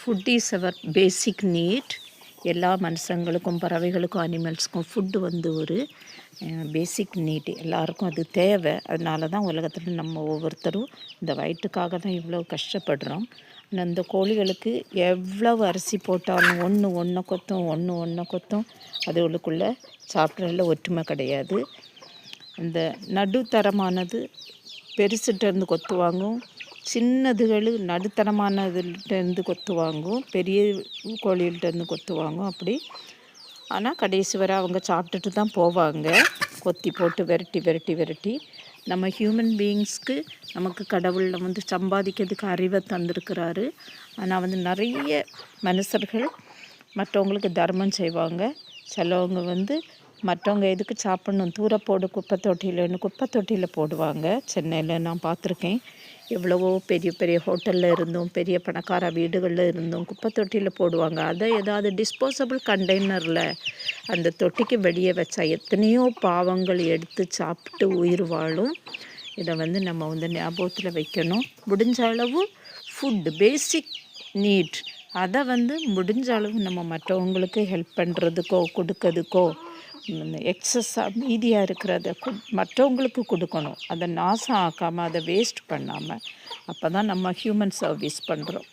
Food is our basic need. எல்லா மனுஷங்களுக்கும் பறவைகளுக்கும் அனிமல்ஸுக்கும் ஃபுட்டு வந்து ஒரு பேசிக் நீட். எல்லாருக்கும் அது தேவை. அதனால தான் உலகத்தில் நம்ம ஒவ்வொருத்தரும் இந்த வயிற்றுக்காக தான் இவ்வளோ கஷ்டப்படுறோம். ஆனால் இந்த கோழிகளுக்கு எவ்வளவு அரிசி போட்டாலும் ஒன்று கொத்தும் அதுகளுக்குள்ளே சாப்பிட்றதுல ஒற்றுமை கிடையாது. இந்த நடுத்தரமானது பெருசுகிட்டேருந்து கொத்து வாங்கும், சின்னதுகள் நடுத்தரமானதுலேருந்து கொத்து வாங்கும், பெரிய கோழிகள்கிட்டேருந்து கொத்து வாங்கும். அப்படி ஆனால் கடைசி வரை அவங்க சாப்பிட்டுட்டு தான் போவாங்க. கொத்தி போட்டு விரட்டி நம்ம ஹியூமன் பீயிங்ஸ்க்கு நமக்கு கடவுளில் வந்து சம்பாதிக்கிறதுக்கு அறிவை தந்திருக்கிறாரு. ஆனால் வந்து நிறைய மனுஷர்கள் மற்றவங்களுக்கு தர்மம் செய்வாங்க. சிலவங்க வந்து மற்றவங்க எதுக்கு சாப்பிட்ணும், தூர போடு குப்பை தொட்டியில் போடுவாங்க. சென்னையில் நான் பார்த்துருக்கேன். எவ்வளவோ பெரிய ஹோட்டலில் இருந்தும் பெரிய பணக்கார வீடுகளில் இருந்தும் குப்பை தொட்டியில் போடுவாங்க. அதை ஏதாவது டிஸ்போசபிள் கண்டெய்னரில் அந்த தொட்டிக்கு வெளியே வச்சா எத்தனையோ பாவங்கள் எடுத்து சாப்பிட்டு உயிர் வாழும். இதை வந்து நம்ம வந்து ஞாபகத்தில் வைக்கணும். முடிஞ்ச அளவு ஃபுட் பேசிக் நீட் அதை வந்து முடிஞ்ச அளவு நம்ம மற்றவங்களுக்கு ஹெல்ப் பண்ணுறதுக்கோ கொடுக்கறதுக்கோ எக்ஸஸாக மீதியாக இருக்கிறத மற்றவங்களுக்கு கொடுக்கணும். அதை நாசம் ஆக்காமல் அதை வேஸ்ட் பண்ணாமல். அப்போ தான் நம்ம ஹியூமன் சர்வீஸ் பண்ணுறோம்.